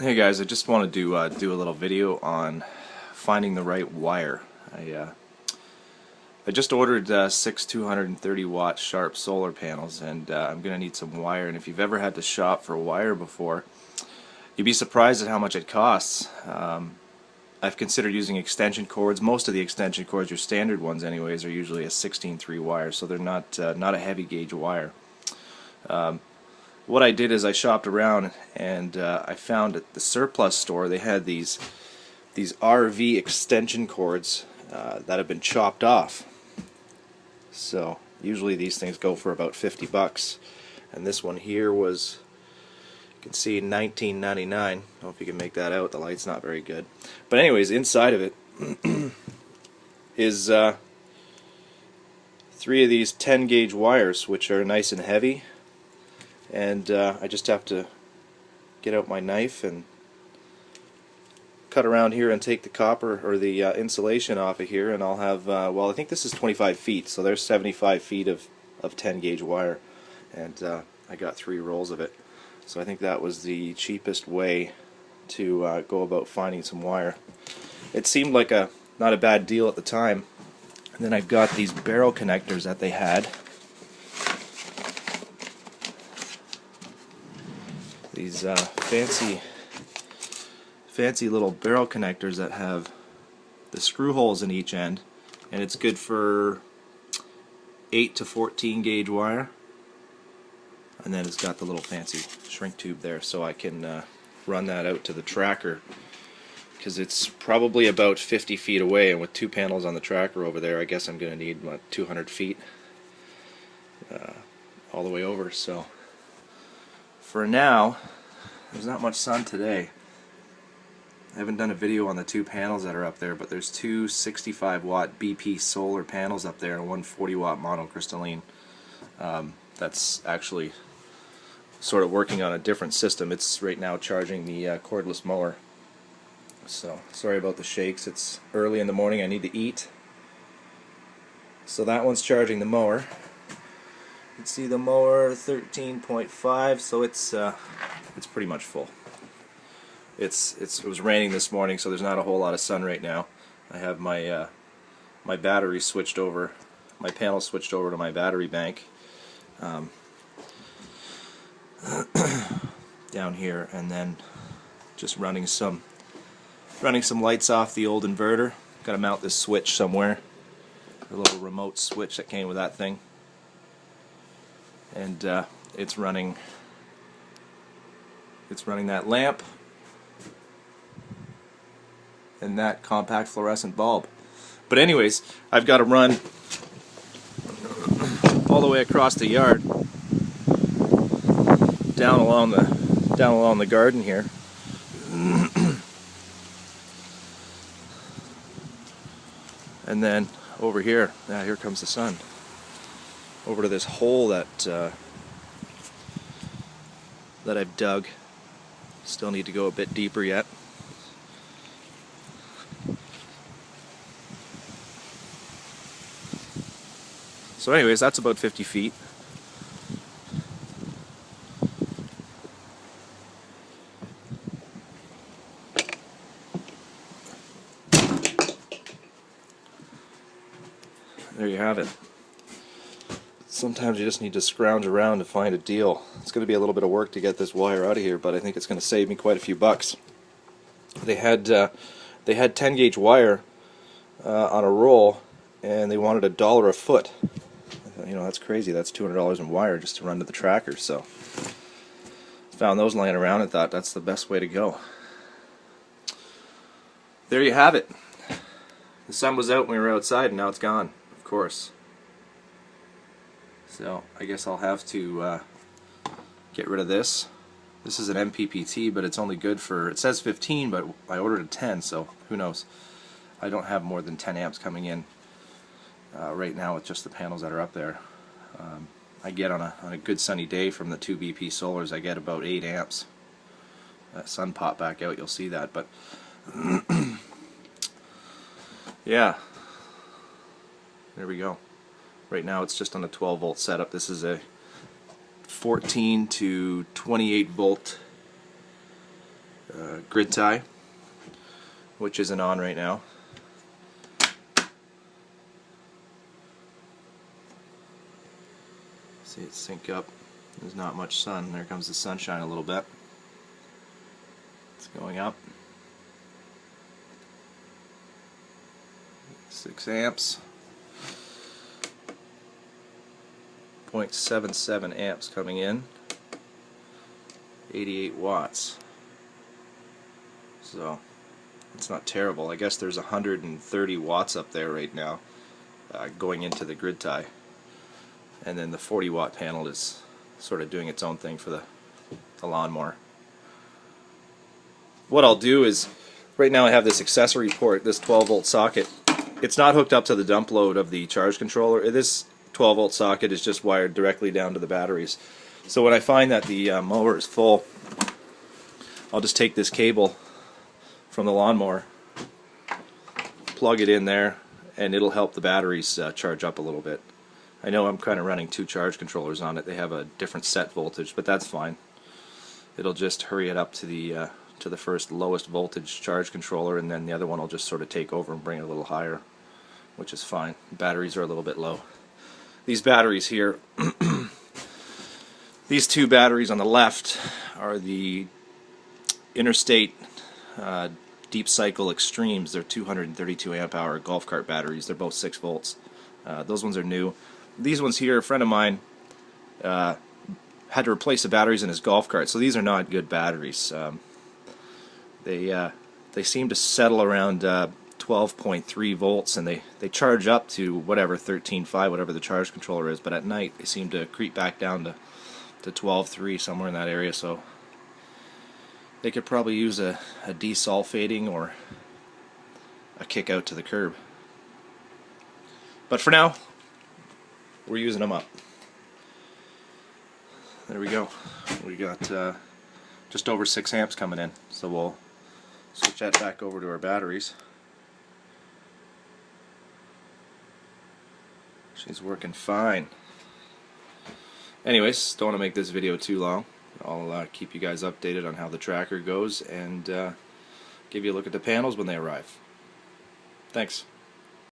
Hey guys, I just wanted to do a little video on finding the right wire. I just ordered 6 230 watt Sharp solar panels, and I'm going to need some wire. And if you've ever had to shop for wire before, you'd be surprised at how much it costs. I've considered using extension cords. Most of the extension cords, your standard ones anyways, are usually a 16-3 wire, so they're not a heavy gauge wire. What I did is I shopped around, and I found at the surplus store they had these RV extension cords that have been chopped off. So usually these things go for about 50 bucks, and this one here was, you can see, $19.99. I don't know if you can make that out, the light's not very good. But anyways, inside of it is 3 of these 10 gauge wires, which are nice and heavy. And I just have to get out my knife and cut around here and take the copper or the insulation off of here, and I'll have, well, I think this is 25 feet, so there's 75 feet of 10 gauge wire, and I got 3 rolls of it. So I think that was the cheapest way to go about finding some wire. It seemed like not a bad deal at the time. And then I've got these barrel connectors that they had. These fancy little barrel connectors that have the screw holes in each end, and it's good for 8 to 14 gauge wire. And then it's got the little fancy shrink tube there, so I can run that out to the tracker, because it's probably about 50 feet away, and with 2 panels on the tracker over there, I guess I'm going to need about 200 feet all the way over. So for now, there's not much sun today. I haven't done a video on the 2 panels that are up there, but there's 2 65 watt BP solar panels up there and 1 40 watt monocrystalline. That's actually sort of working on a different system. It's right now charging the cordless mower. So sorry about the shakes, it's early in the morning, I need to eat. So that one's charging the mower. You can see the mower 13.5, so it's pretty much full. It was raining this morning, so there's not a whole lot of sun right now. I have my my battery switched over, my panel switched over to my battery bank down here, and then just running some lights off the old inverter. Got to mount this switch somewhere, a little remote switch that came with that thing, and it's running that lamp and that compact fluorescent bulb. But anyways, I've got to run all the way across the yard, down along the garden here, and then over here. Now here comes the sun. Over to this hole that I've dug. Still need to go a bit deeper yet. So anyways, that's about 50 feet. There you have it. Sometimes you just need to scrounge around to find a deal. It's going to be a little bit of work to get this wire out of here, but I think it's going to save me quite a few bucks. They had 10 gauge wire on a roll, and they wanted $1 a foot. You know, that's crazy. That's $200 in wire just to run to the tracker. So found those laying around and thought that's the best way to go. There you have it. The sun was out when we were outside, and now it's gone, of course. So I guess I'll have to get rid of this. This is an MPPT, but it's only good for, it says 15, but I ordered a 10, so who knows. I don't have more than 10 amps coming in right now with just the panels that are up there. I get on a good sunny day from the 2 BP solars, I get about 8 amps. That sun pop back out, you'll see that. But yeah, there we go. Right now it's just on a 12 volt setup. This is a 14 to 28 volt grid tie, which isn't on right now. See it sync up. There's not much sun. There comes the sunshine a little bit. It's going up. 6 amps. 0.77 amps coming in. 88 watts. So it's not terrible. I guess there's 130 watts up there right now going into the grid tie. And then the 40 watt panel is sort of doing its own thing for the lawnmower. What I'll do is, right now I have this accessory port, this 12 volt socket. It's not hooked up to the dump load of the charge controller. This 12 volt socket is just wired directly down to the batteries. So when I find that the mower is full, I'll just take this cable from the lawnmower, plug it in there, and it'll help the batteries charge up a little bit. I know I'm kind of running 2 charge controllers on it. They have a different set voltage, but that's fine. It'll just hurry it up to the first lowest voltage charge controller, and then the other one will just sort of take over and bring it a little higher, which is fine. Batteries are a little bit low. These batteries here, these 2 batteries on the left are the Interstate Deep Cycle Extremes. They're 232 amp hour golf cart batteries. They're both 6 volts. Those ones are new. These ones here, a friend of mine had to replace the batteries in his golf cart, so these are not good batteries. They seem to settle around 12.3 volts, and they charge up to whatever 13.5, whatever the charge controller is, but at night they seem to creep back down to 12.3, somewhere in that area. So they could probably use a desulfating or a kick out to the curb. But for now, we're using them up. There we go. We got just over 6 amps coming in, so we'll switch that back over to our batteries. She's working fine. Anyways, don't want to make this video too long. I'll keep you guys updated on how the tracker goes and give you a look at the panels when they arrive. Thanks.